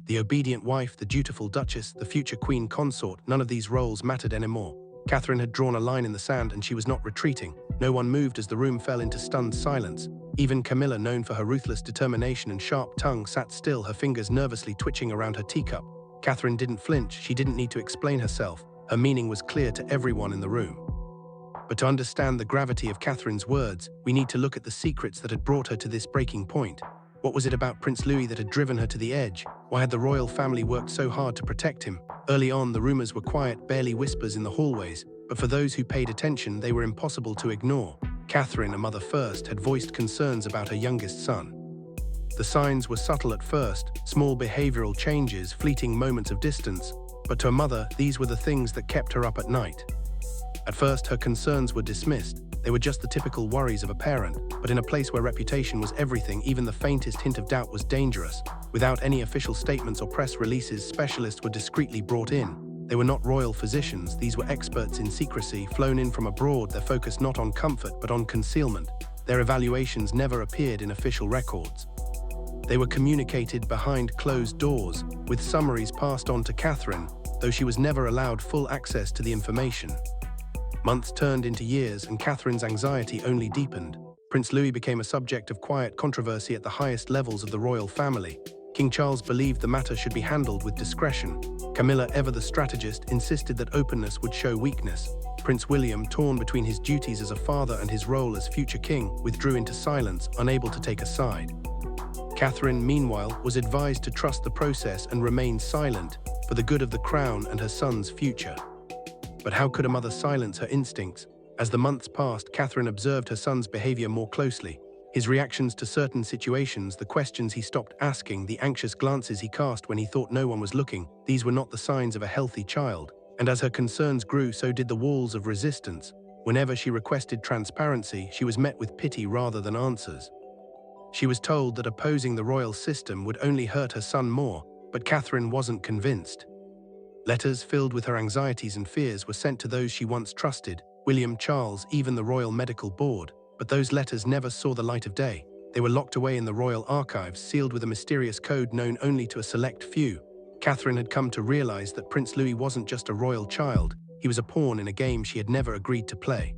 The obedient wife, the dutiful duchess, the future queen consort, none of these roles mattered anymore. Catherine had drawn a line in the sand and she was not retreating. No one moved as the room fell into stunned silence. Even Camilla, known for her ruthless determination and sharp tongue, sat still, her fingers nervously twitching around her teacup. Catherine didn't flinch. She didn't need to explain herself. Her meaning was clear to everyone in the room. But to understand the gravity of Catherine's words, we need to look at the secrets that had brought her to this breaking point. What was it about Prince Louis that had driven her to the edge? Why had the royal family worked so hard to protect him? Early on, the rumors were quiet, barely whispers in the hallways, but for those who paid attention, they were impossible to ignore. Catherine, a mother first, had voiced concerns about her youngest son. The signs were subtle at first, small behavioral changes, fleeting moments of distance, but to a mother, these were the things that kept her up at night. At first, her concerns were dismissed. They were just the typical worries of a parent, but in a place where reputation was everything, even the faintest hint of doubt was dangerous. Without any official statements or press releases, specialists were discreetly brought in. They were not royal physicians, these were experts in secrecy, flown in from abroad, their focus not on comfort but on concealment. Their evaluations never appeared in official records. They were communicated behind closed doors, with summaries passed on to Catherine, though she was never allowed full access to the information. Months turned into years, and Catherine's anxiety only deepened. Prince Louis became a subject of quiet controversy at the highest levels of the royal family. King Charles believed the matter should be handled with discretion. Camilla, ever the strategist, insisted that openness would show weakness. Prince William, torn between his duties as a father and his role as future king, withdrew into silence, unable to take a side. Catherine, meanwhile, was advised to trust the process and remain silent for the good of the crown and her son's future. But how could a mother silence her instincts? As the months passed, Catherine observed her son's behavior more closely. His reactions to certain situations, the questions he stopped asking, the anxious glances he cast when he thought no one was looking, these were not the signs of a healthy child. And as her concerns grew, so did the walls of resistance. Whenever she requested transparency, she was met with pity rather than answers. She was told that opposing the royal system would only hurt her son more, but Catherine wasn't convinced. Letters filled with her anxieties and fears were sent to those she once trusted, William, Charles, even the Royal Medical Board, but those letters never saw the light of day. They were locked away in the royal archives, sealed with a mysterious code known only to a select few. Catherine had come to realize that Prince Louis wasn't just a royal child, he was a pawn in a game she had never agreed to play.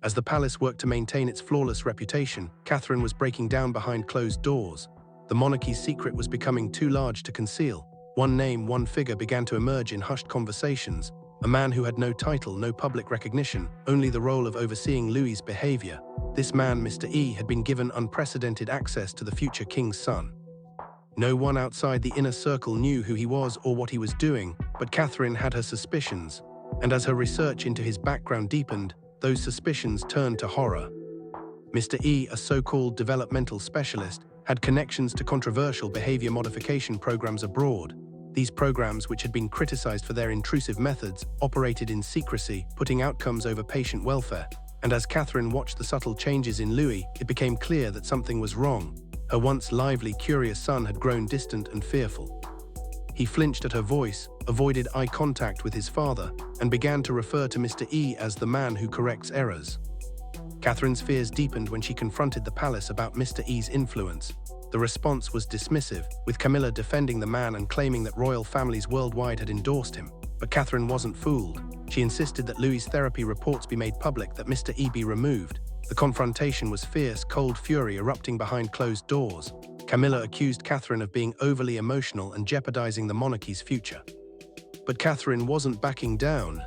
As the palace worked to maintain its flawless reputation, Catherine was breaking down behind closed doors. The monarchy's secret was becoming too large to conceal. One name, one figure began to emerge in hushed conversations. A man who had no title, no public recognition, only the role of overseeing Louis's behavior. This man, Mr. E, had been given unprecedented access to the future king's son. No one outside the inner circle knew who he was or what he was doing, but Catherine had her suspicions. And as her research into his background deepened, those suspicions turned to horror. Mr. E, a so-called developmental specialist, had connections to controversial behavior modification programs abroad. These programs, which had been criticized for their intrusive methods, operated in secrecy, putting outcomes over patient welfare. And as Catherine watched the subtle changes in Louis, it became clear that something was wrong. Her once lively, curious son had grown distant and fearful. He flinched at her voice, avoided eye contact with his father, and began to refer to Mr. E as the man who corrects errors. Catherine's fears deepened when she confronted the palace about Mr. E's influence. The response was dismissive, with Camilla defending the man and claiming that royal families worldwide had endorsed him. But Catherine wasn't fooled. She insisted that Louis's therapy reports be made public, that Mr. E be removed. The confrontation was fierce, cold fury erupting behind closed doors. Camilla accused Catherine of being overly emotional and jeopardizing the monarchy's future. But Catherine wasn't backing down.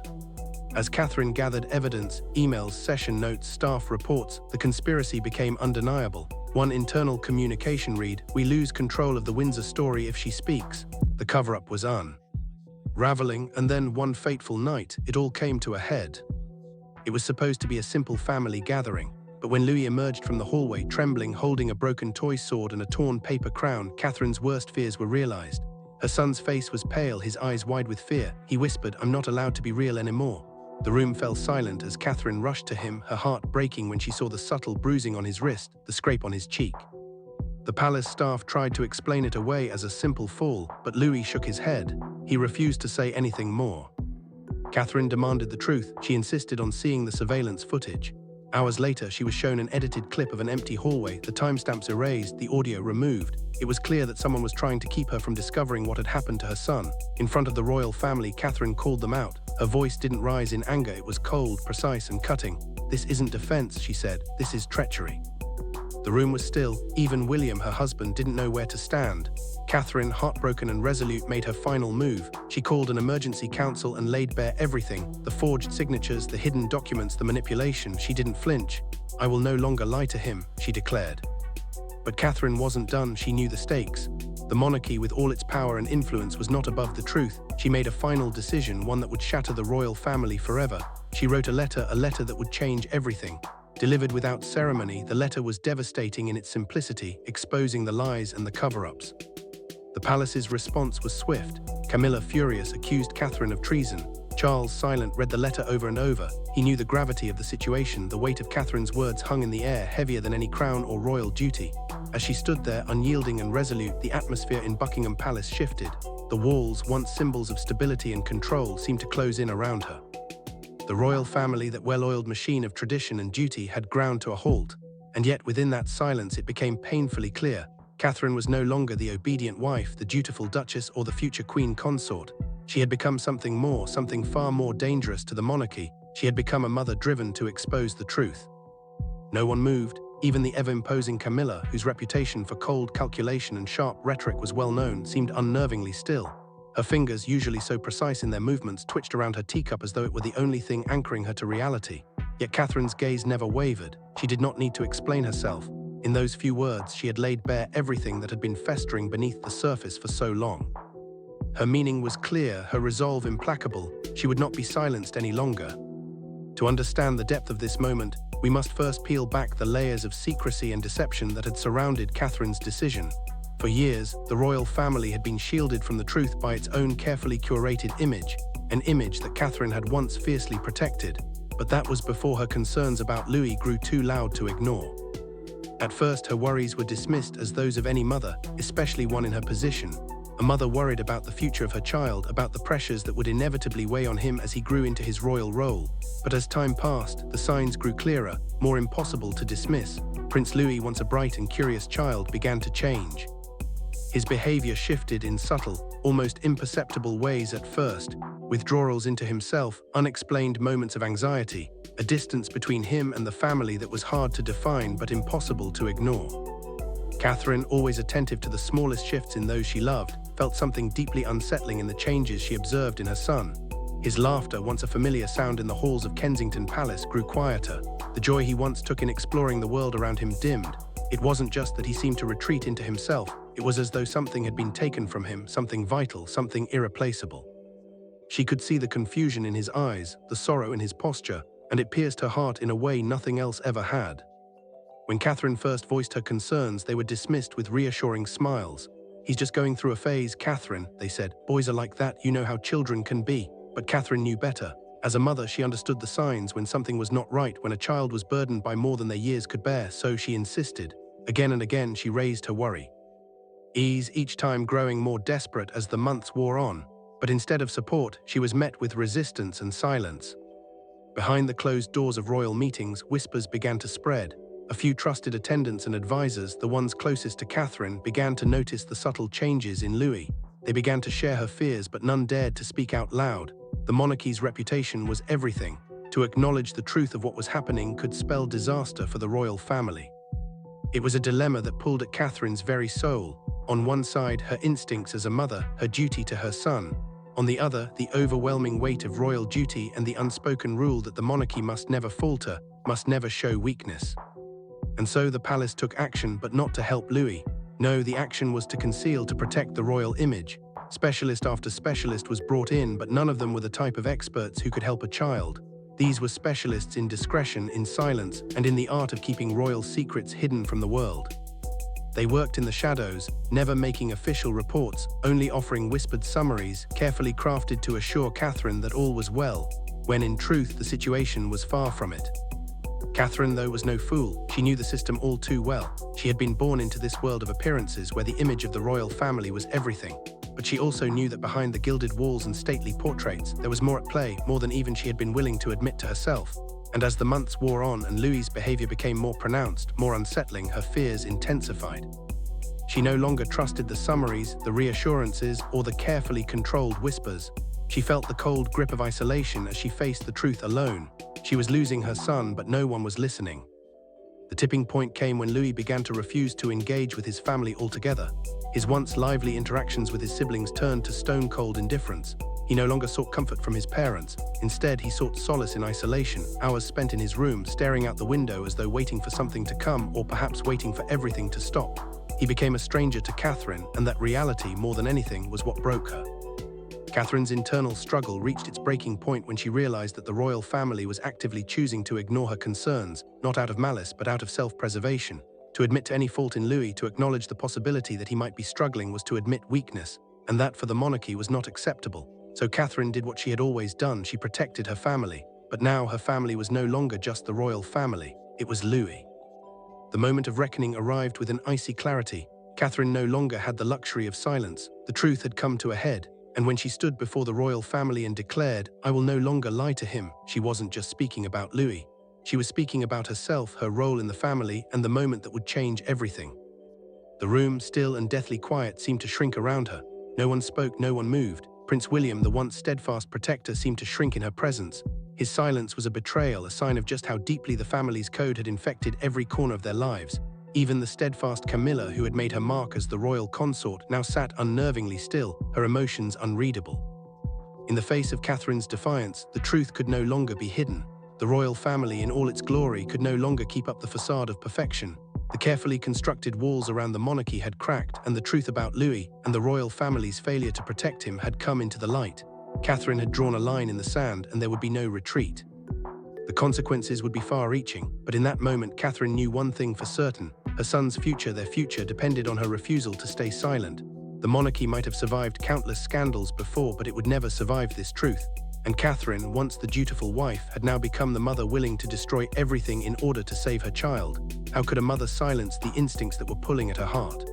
As Catherine gathered evidence, emails, session notes, staff reports, the conspiracy became undeniable. One internal communication read, "We lose control of the Windsor story if she speaks." The cover-up was unraveling, and then one fateful night, it all came to a head. It was supposed to be a simple family gathering, but when Louis emerged from the hallway, trembling, holding a broken toy sword and a torn paper crown, Catherine's worst fears were realized. Her son's face was pale, his eyes wide with fear. He whispered, "I'm not allowed to be real anymore." The room fell silent as Catherine rushed to him, her heart breaking when she saw the subtle bruising on his wrist, the scrape on his cheek. The palace staff tried to explain it away as a simple fall, but Louis shook his head. He refused to say anything more. Catherine demanded the truth. She insisted on seeing the surveillance footage. Hours later, she was shown an edited clip of an empty hallway, the timestamps erased, the audio removed. It was clear that someone was trying to keep her from discovering what had happened to her son. In front of the royal family, Catherine called them out. Her voice didn't rise in anger, it was cold, precise, and cutting. "This isn't defense," she said. "This is treachery." The room was still. Even William, her husband, didn't know where to stand. Catherine, heartbroken and resolute, made her final move. She called an emergency council and laid bare everything: the forged signatures, the hidden documents, the manipulation. She didn't flinch. "I will no longer lie to him," she declared. But Catherine wasn't done. She knew the stakes. The monarchy, with all its power and influence, was not above the truth. She made a final decision, one that would shatter the royal family forever. She wrote a letter that would change everything. Delivered without ceremony, the letter was devastating in its simplicity, exposing the lies and the cover-ups. The palace's response was swift. Camilla, furious, accused Catherine of treason. Charles, silent, read the letter over and over. He knew the gravity of the situation. The weight of Catherine's words hung in the air, heavier than any crown or royal duty. As she stood there, unyielding and resolute, the atmosphere in Buckingham Palace shifted. The walls, once symbols of stability and control, seemed to close in around her. The royal family, that well-oiled machine of tradition and duty, had ground to a halt. And yet, within that silence, it became painfully clear. Catherine was no longer the obedient wife, the dutiful duchess, or the future queen consort. She had become something more, something far more dangerous to the monarchy. She had become a mother driven to expose the truth. No one moved, even the ever-imposing Camilla, whose reputation for cold calculation and sharp rhetoric was well known, seemed unnervingly still. Her fingers, usually so precise in their movements, twitched around her teacup as though it were the only thing anchoring her to reality. Yet Catherine's gaze never wavered. She did not need to explain herself. In those few words, she had laid bare everything that had been festering beneath the surface for so long. Her meaning was clear, her resolve implacable. She would not be silenced any longer. To understand the depth of this moment, we must first peel back the layers of secrecy and deception that had surrounded Catherine's decision. For years, the royal family had been shielded from the truth by its own carefully curated image, an image that Catherine had once fiercely protected. But that was before her concerns about Louis grew too loud to ignore. At first, her worries were dismissed as those of any mother, especially one in her position. A mother worried about the future of her child, about the pressures that would inevitably weigh on him as he grew into his royal role. But as time passed, the signs grew clearer, more impossible to dismiss. Prince Louis, once a bright and curious child, began to change. His behavior shifted in subtle, almost imperceptible ways at first. Withdrawals into himself, unexplained moments of anxiety, a distance between him and the family that was hard to define but impossible to ignore. Catherine, always attentive to the smallest shifts in those she loved, felt something deeply unsettling in the changes she observed in her son. His laughter, once a familiar sound in the halls of Kensington Palace, grew quieter. The joy he once took in exploring the world around him dimmed. It wasn't just that he seemed to retreat into himself, it was as though something had been taken from him, something vital, something irreplaceable. She could see the confusion in his eyes, the sorrow in his posture, and it pierced her heart in a way nothing else ever had. When Catherine first voiced her concerns, they were dismissed with reassuring smiles. "He's just going through a phase, Catherine," they said. "Boys are like that, you know how children can be." But Catherine knew better. As a mother, she understood the signs when something was not right, when a child was burdened by more than their years could bear, so she insisted. Again and again, she raised her worry. Each time growing more desperate as the months wore on. But instead of support, she was met with resistance and silence. Behind the closed doors of royal meetings, whispers began to spread. A few trusted attendants and advisors, the ones closest to Catherine, began to notice the subtle changes in Louis. They began to share her fears, but none dared to speak out loud. The monarchy's reputation was everything. To acknowledge the truth of what was happening could spell disaster for the royal family. It was a dilemma that pulled at Catherine's very soul. On one side, her instincts as a mother, her duty to her son. On the other, the overwhelming weight of royal duty and the unspoken rule that the monarchy must never falter, must never show weakness. And so the palace took action, but not to help Louis. No, the action was to conceal, to protect the royal image. Specialist after specialist was brought in, but none of them were the type of experts who could help a child. These were specialists in discretion, in silence, and in the art of keeping royal secrets hidden from the world. They worked in the shadows, never making official reports, only offering whispered summaries, carefully crafted to assure Catherine that all was well, when in truth the situation was far from it. Catherine, though, was no fool. She knew the system all too well. She had been born into this world of appearances where the image of the royal family was everything. But she also knew that behind the gilded walls and stately portraits, there was more at play, more than even she had been willing to admit to herself. And as the months wore on and Louie's behavior became more pronounced, more unsettling, her fears intensified. She no longer trusted the summaries, the reassurances, or the carefully controlled whispers. She felt the cold grip of isolation as she faced the truth alone. She was losing her son, but no one was listening. The tipping point came when Louie began to refuse to engage with his family altogether. His once lively interactions with his siblings turned to stone-cold indifference. He no longer sought comfort from his parents. Instead, he sought solace in isolation, hours spent in his room, staring out the window as though waiting for something to come, or perhaps waiting for everything to stop. He became a stranger to Catherine, and that reality, more than anything, was what broke her. Catherine's internal struggle reached its breaking point when she realized that the royal family was actively choosing to ignore her concerns, not out of malice but out of self-preservation. To admit to any fault in Louis, to acknowledge the possibility that he might be struggling, was to admit weakness, and that for the monarchy was not acceptable. So Catherine did what she had always done. She protected her family, but now her family was no longer just the royal family, it was Louis. The moment of reckoning arrived with an icy clarity. Catherine no longer had the luxury of silence. The truth had come to a head. And when she stood before the royal family and declared, "I will no longer lie to him," she wasn't just speaking about Louis. She was speaking about herself, her role in the family, and the moment that would change everything. The room, still and deathly quiet, seemed to shrink around her. No one spoke, no one moved. Prince William, the once steadfast protector, seemed to shrink in her presence. His silence was a betrayal, a sign of just how deeply the family's code had infected every corner of their lives. Even the steadfast Camilla, who had made her mark as the royal consort, now sat unnervingly still, her emotions unreadable. In the face of Catherine's defiance, the truth could no longer be hidden. The royal family, in all its glory, could no longer keep up the facade of perfection. The carefully constructed walls around the monarchy had cracked, and the truth about Louis and the royal family's failure to protect him had come into the light. Catherine had drawn a line in the sand, and there would be no retreat. The consequences would be far-reaching, but in that moment Catherine knew one thing for certain. Her son's future, their future, depended on her refusal to stay silent. The monarchy might have survived countless scandals before, but it would never survive this truth. And Catherine, once the dutiful wife, had now become the mother willing to destroy everything in order to save her child. How could a mother silence the instincts that were pulling at her heart?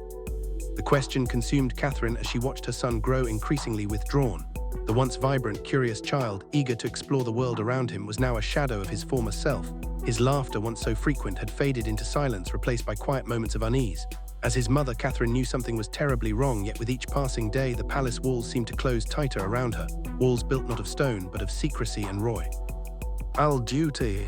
The question consumed Catherine as she watched her son grow increasingly withdrawn. The once vibrant, curious child, eager to explore the world around him, was now a shadow of his former self. His laughter, once so frequent, had faded into silence, replaced by quiet moments of unease. As his mother, Catherine knew something was terribly wrong, yet with each passing day, the palace walls seemed to close tighter around her. Walls built not of stone, but of secrecy and royal duty.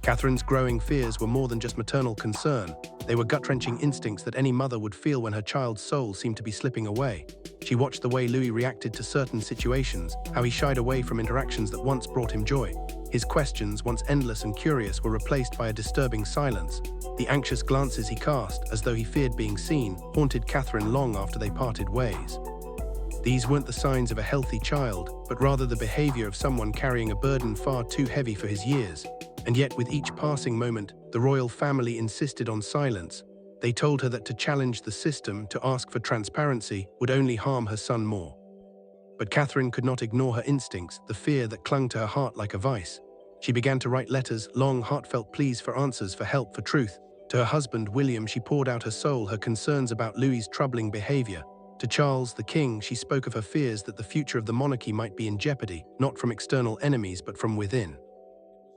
Catherine's growing fears were more than just maternal concern. They were gut-wrenching instincts that any mother would feel when her child's soul seemed to be slipping away. She watched the way Louis reacted to certain situations, how he shied away from interactions that once brought him joy. His questions, once endless and curious, were replaced by a disturbing silence. The anxious glances he cast, as though he feared being seen, haunted Catherine long after they parted ways. These weren't the signs of a healthy child, but rather the behavior of someone carrying a burden far too heavy for his years. And yet, with each passing moment, the royal family insisted on silence. They told her that to challenge the system, to ask for transparency, would only harm her son more. But Catherine could not ignore her instincts, the fear that clung to her heart like a vice. She began to write letters, long, heartfelt pleas for answers, for help, for truth. To her husband, William, she poured out her soul, her concerns about Louis's troubling behavior. To Charles, the king, she spoke of her fears that the future of the monarchy might be in jeopardy, not from external enemies, but from within.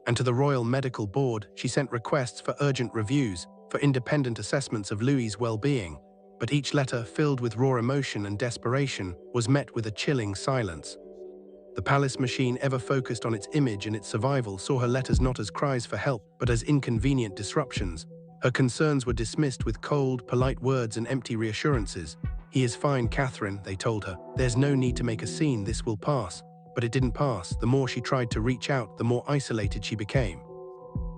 And to the Royal Medical Board, she sent requests for urgent reviews, for independent assessments of Louis's well-being. But each letter, filled with raw emotion and desperation, was met with a chilling silence. The palace machine, ever focused on its image and its survival, saw her letters not as cries for help, but as inconvenient disruptions. Her concerns were dismissed with cold, polite words and empty reassurances. "He is fine, Catherine," they told her. "There's no need to make a scene, this will pass." But it didn't pass. The more she tried to reach out, the more isolated she became.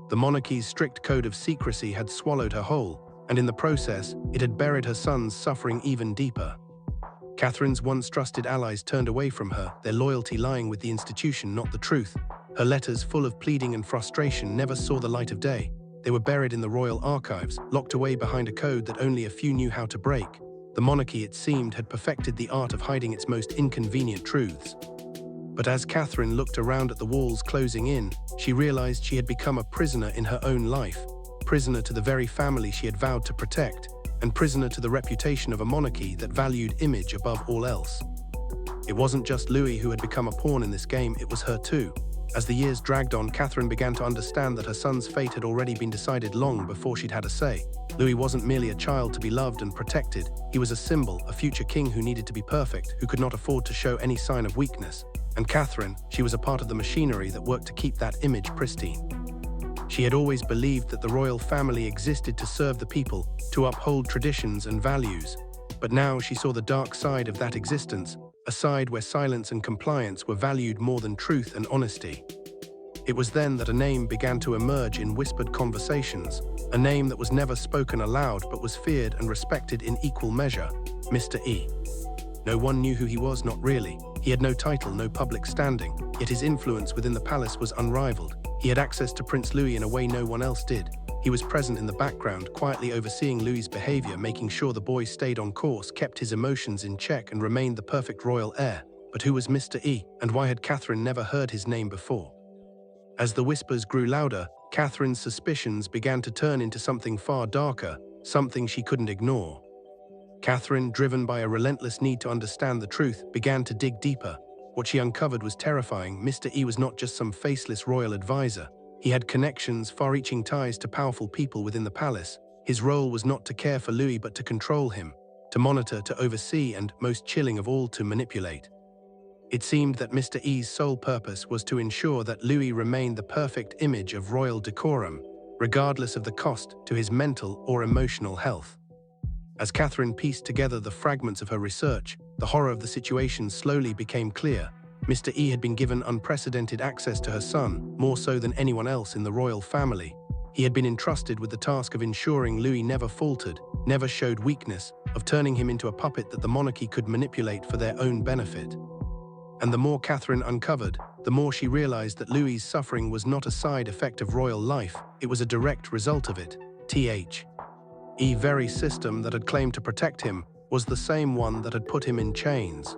The monarchy's strict code of secrecy had swallowed her whole, and in the process, it had buried her son's suffering even deeper. Catherine's once trusted allies turned away from her, their loyalty lying with the institution, not the truth. Her letters, full of pleading and frustration, never saw the light of day. They were buried in the royal archives, locked away behind a code that only a few knew how to break. The monarchy, it seemed, had perfected the art of hiding its most inconvenient truths. But as Catherine looked around at the walls closing in, she realized she had become a prisoner in her own life, prisoner to the very family she had vowed to protect, and prisoner to the reputation of a monarchy that valued image above all else. It wasn't just Louis who had become a pawn in this game, it was her too. As the years dragged on, Catherine began to understand that her son's fate had already been decided long before she'd had a say. Louis wasn't merely a child to be loved and protected. He was a symbol, a future king who needed to be perfect, who could not afford to show any sign of weakness. And Catherine, she was a part of the machinery that worked to keep that image pristine. She had always believed that the royal family existed to serve the people, to uphold traditions and values. But now she saw the dark side of that existence, a side where silence and compliance were valued more than truth and honesty. It was then that a name began to emerge in whispered conversations, a name that was never spoken aloud but was feared and respected in equal measure: Mr. E. No one knew who he was, not really. He had no title, no public standing, yet his influence within the palace was unrivaled. He had access to Prince Louis in a way no one else did. He was present in the background, quietly overseeing Louis's behavior, making sure the boy stayed on course, kept his emotions in check, and remained the perfect royal heir. But who was Mr. E, and why had Catherine never heard his name before? As the whispers grew louder, Catherine's suspicions began to turn into something far darker, something she couldn't ignore. Catherine, driven by a relentless need to understand the truth, began to dig deeper. What she uncovered was terrifying. Mr. E was not just some faceless royal advisor. He had connections, far-reaching ties to powerful people within the palace. His role was not to care for Louis but to control him, to monitor, to oversee, and, most chilling of all, to manipulate. It seemed that Mr. E's sole purpose was to ensure that Louis remained the perfect image of royal decorum, regardless of the cost to his mental or emotional health. As Catherine pieced together the fragments of her research, the horror of the situation slowly became clear. Mr. E had been given unprecedented access to her son, more so than anyone else in the royal family. He had been entrusted with the task of ensuring Louis never faltered, never showed weakness, of turning him into a puppet that the monarchy could manipulate for their own benefit. And the more Catherine uncovered, the more she realized that Louis's suffering was not a side effect of royal life, it was a direct result of it. The very system that had claimed to protect him was the same one that had put him in chains.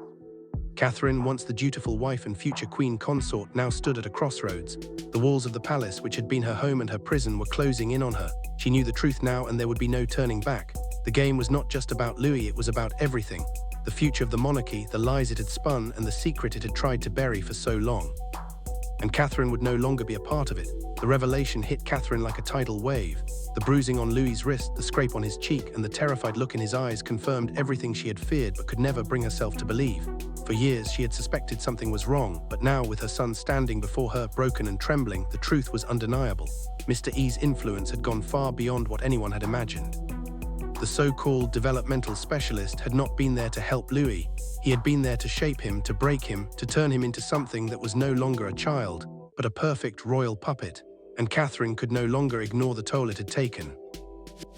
Catherine, once the dutiful wife and future queen consort, now stood at a crossroads. The walls of the palace, which had been her home and her prison, were closing in on her. She knew the truth now, and there would be no turning back. The game was not just about Louis, it was about everything. The future of the monarchy, the lies it had spun, and the secret it had tried to bury for so long. And Catherine would no longer be a part of it. The revelation hit Catherine like a tidal wave. The bruising on Louis's wrist, the scrape on his cheek, and the terrified look in his eyes confirmed everything she had feared but could never bring herself to believe. For years, she had suspected something was wrong, but now, with her son standing before her, broken and trembling, the truth was undeniable. Mr. E's influence had gone far beyond what anyone had imagined. The so-called developmental specialist had not been there to help Louis. He had been there to shape him, to break him, to turn him into something that was no longer a child, but a perfect royal puppet. And Catherine could no longer ignore the toll it had taken.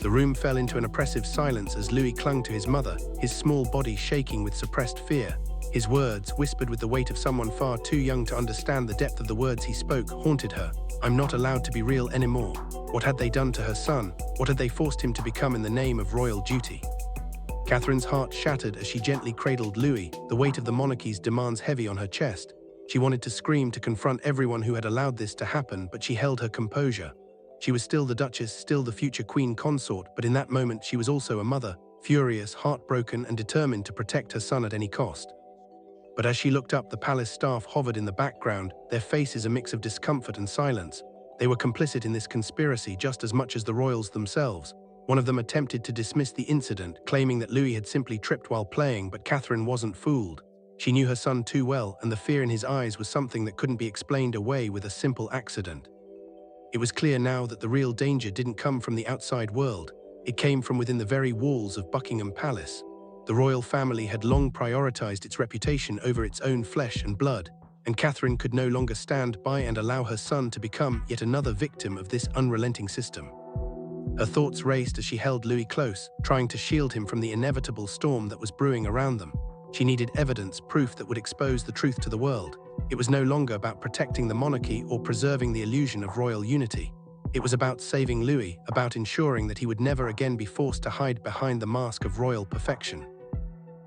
The room fell into an oppressive silence as Louis clung to his mother, his small body shaking with suppressed fear. His words, whispered with the weight of someone far too young to understand the depth of the words he spoke, haunted her. "I'm not allowed to be real anymore." What had they done to her son? What had they forced him to become in the name of royal duty? Catherine's heart shattered as she gently cradled Louis, the weight of the monarchy's demands heavy on her chest. She wanted to scream, to confront everyone who had allowed this to happen, but she held her composure. She was still the Duchess, still the future queen consort, but in that moment she was also a mother, furious, heartbroken, and determined to protect her son at any cost. But as she looked up, the palace staff hovered in the background, their faces a mix of discomfort and silence. They were complicit in this conspiracy just as much as the royals themselves. One of them attempted to dismiss the incident, claiming that Louis had simply tripped while playing, but Catherine wasn't fooled. She knew her son too well, and the fear in his eyes was something that couldn't be explained away with a simple accident. It was clear now that the real danger didn't come from the outside world. It came from within the very walls of Buckingham Palace. The royal family had long prioritized its reputation over its own flesh and blood, and Catherine could no longer stand by and allow her son to become yet another victim of this unrelenting system. Her thoughts raced as she held Louis close, trying to shield him from the inevitable storm that was brewing around them. She needed evidence, proof that would expose the truth to the world. It was no longer about protecting the monarchy or preserving the illusion of royal unity. It was about saving Louis, about ensuring that he would never again be forced to hide behind the mask of royal perfection.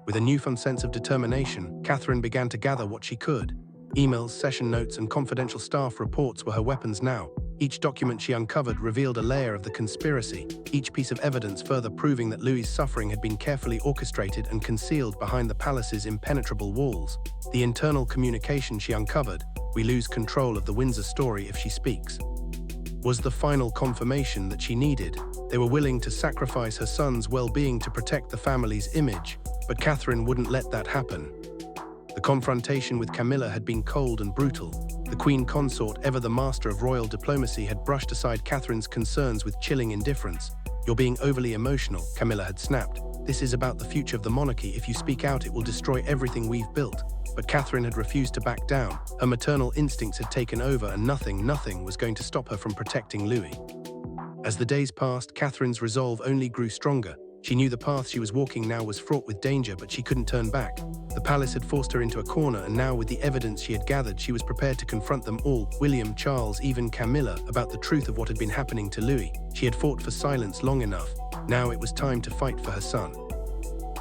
With a newfound sense of determination, Catherine began to gather what she could. Emails, session notes, and confidential staff reports were her weapons now. Each document she uncovered revealed a layer of the conspiracy, each piece of evidence further proving that Louis's suffering had been carefully orchestrated and concealed behind the palace's impenetrable walls. The internal communication she uncovered, "We lose control of the Windsor story if she speaks," was the final confirmation that she needed. They were willing to sacrifice her son's well-being to protect the family's image, but Catherine wouldn't let that happen. The confrontation with Camilla had been cold and brutal. The Queen Consort, ever the master of royal diplomacy, had brushed aside Catherine's concerns with chilling indifference. "You're being overly emotional," Camilla had snapped. "This is about the future of the monarchy. If you speak out, it will destroy everything we've built." But Catherine had refused to back down. Her maternal instincts had taken over, and nothing was going to stop her from protecting Louis. As the days passed, Catherine's resolve only grew stronger. She knew the path she was walking now was fraught with danger, but she couldn't turn back. The palace had forced her into a corner, and now with the evidence she had gathered, she was prepared to confront them all, William, Charles, even Camilla, about the truth of what had been happening to Louis. She had fought for silence long enough. Now it was time to fight for her son.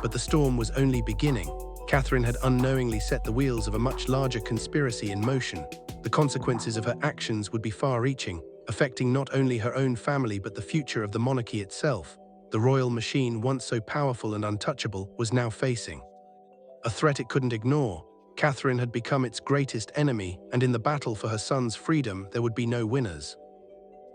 But the storm was only beginning. Catherine had unknowingly set the wheels of a much larger conspiracy in motion. The consequences of her actions would be far-reaching, affecting not only her own family but the future of the monarchy itself. The royal machine, once so powerful and untouchable, was now facing a threat it couldn't ignore. Catherine had become its greatest enemy, and in the battle for her son's freedom, there would be no winners.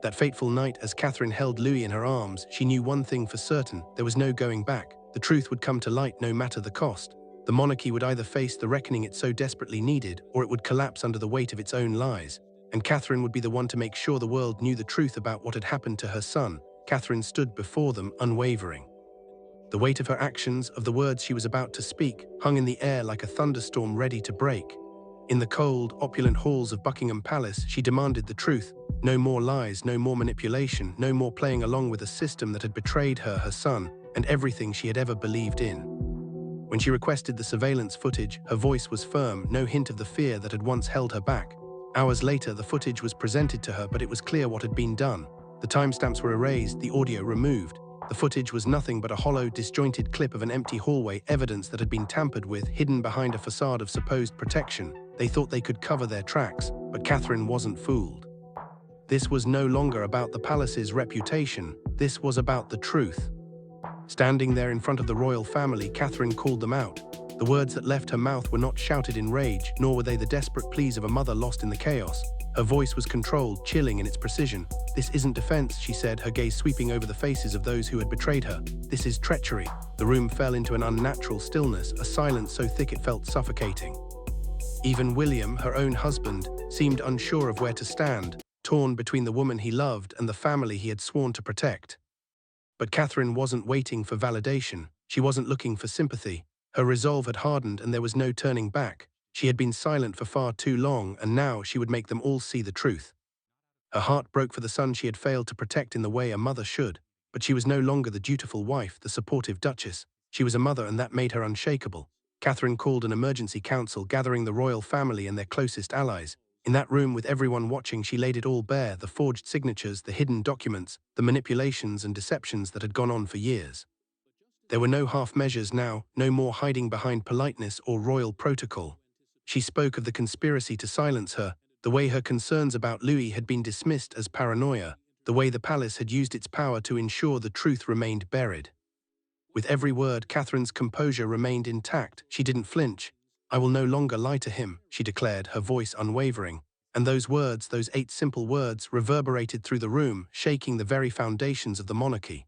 That fateful night, as Catherine held Louis in her arms, she knew one thing for certain: there was no going back. The truth would come to light no matter the cost. The monarchy would either face the reckoning it so desperately needed, or it would collapse under the weight of its own lies. And Catherine would be the one to make sure the world knew the truth about what had happened to her son. Catherine stood before them, unwavering. The weight of her actions, of the words she was about to speak, hung in the air like a thunderstorm ready to break. In the cold, opulent halls of Buckingham Palace, she demanded the truth. No more lies, no more manipulation, no more playing along with a system that had betrayed her, her son, and everything she had ever believed in. When she requested the surveillance footage, her voice was firm, no hint of the fear that had once held her back. Hours later, the footage was presented to her, but it was clear what had been done. The timestamps were erased, the audio removed. The footage was nothing but a hollow, disjointed clip of an empty hallway, evidence that had been tampered with, hidden behind a facade of supposed protection. They thought they could cover their tracks, but Catherine wasn't fooled. This was no longer about the palace's reputation. This was about the truth. Standing there in front of the royal family, Catherine called them out. The words that left her mouth were not shouted in rage, nor were they the desperate pleas of a mother lost in the chaos. Her voice was controlled, chilling in its precision. "This isn't defense," she said, her gaze sweeping over the faces of those who had betrayed her. "This is treachery." The room fell into an unnatural stillness, a silence so thick it felt suffocating. Even William, her own husband, seemed unsure of where to stand, torn between the woman he loved and the family he had sworn to protect. But Catherine wasn't waiting for validation. She wasn't looking for sympathy. Her resolve had hardened, and there was no turning back. She had been silent for far too long, and now she would make them all see the truth. Her heart broke for the son she had failed to protect in the way a mother should. But she was no longer the dutiful wife, the supportive duchess. She was a mother, and that made her unshakable. Catherine called an emergency council, gathering the royal family and their closest allies. In that room, with everyone watching, she laid it all bare: the forged signatures, the hidden documents, the manipulations and deceptions that had gone on for years. There were no half measures now, no more hiding behind politeness or royal protocol. She spoke of the conspiracy to silence her, the way her concerns about Louis had been dismissed as paranoia, the way the palace had used its power to ensure the truth remained buried. With every word, Catherine's composure remained intact. She didn't flinch. "I will no longer lie to him," she declared, her voice unwavering. And those words, those 8 simple words, reverberated through the room, shaking the very foundations of the monarchy.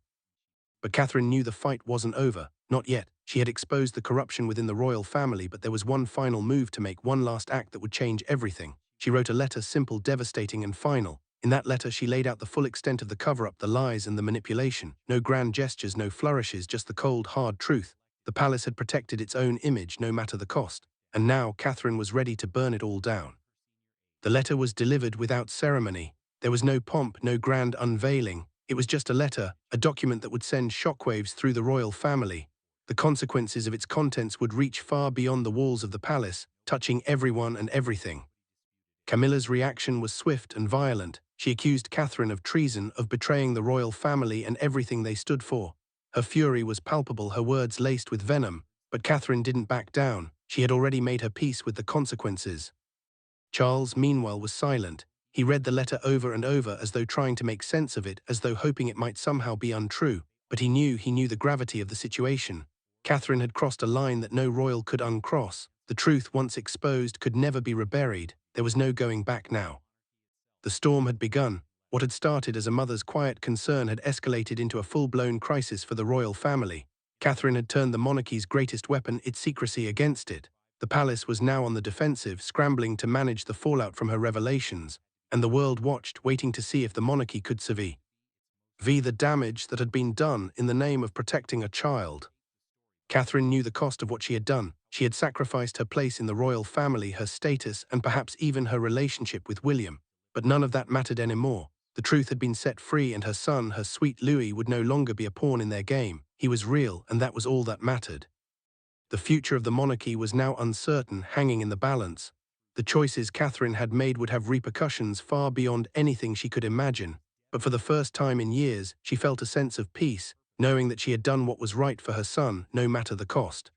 But Catherine knew the fight wasn't over. Not yet. She had exposed the corruption within the royal family, but there was one final move to make, one last act that would change everything. She wrote a letter, simple, devastating, and final. In that letter, she laid out the full extent of the cover-up, the lies and the manipulation. No grand gestures, no flourishes, just the cold, hard truth. The palace had protected its own image, no matter the cost. And now Catherine was ready to burn it all down. The letter was delivered without ceremony. There was no pomp, no grand unveiling. It was just a letter, a document that would send shockwaves through the royal family. The consequences of its contents would reach far beyond the walls of the palace, touching everyone and everything. Camilla's reaction was swift and violent. She accused Catherine of treason, of betraying the royal family and everything they stood for. Her fury was palpable, her words laced with venom. But Catherine didn't back down. She had already made her peace with the consequences. Charles, meanwhile, was silent. He read the letter over and over as though trying to make sense of it, as though hoping it might somehow be untrue. But he knew the gravity of the situation. Catherine had crossed a line that no royal could uncross. The truth, once exposed, could never be reburied. There was no going back now. The storm had begun. What had started as a mother's quiet concern had escalated into a full-blown crisis for the royal family. Catherine had turned the monarchy's greatest weapon, its secrecy, against it. The palace was now on the defensive, scrambling to manage the fallout from her revelations, and the world watched, waiting to see if the monarchy could survive the damage that had been done in the name of protecting a child. Catherine knew the cost of what she had done. She had sacrificed her place in the royal family, her status, and perhaps even her relationship with William. But none of that mattered anymore. The truth had been set free, and her son, her sweet Louis, would no longer be a pawn in their game. He was real, and that was all that mattered. The future of the monarchy was now uncertain, hanging in the balance. The choices Catherine had made would have repercussions far beyond anything she could imagine. But for the first time in years, she felt a sense of peace, knowing that she had done what was right for her son, no matter the cost.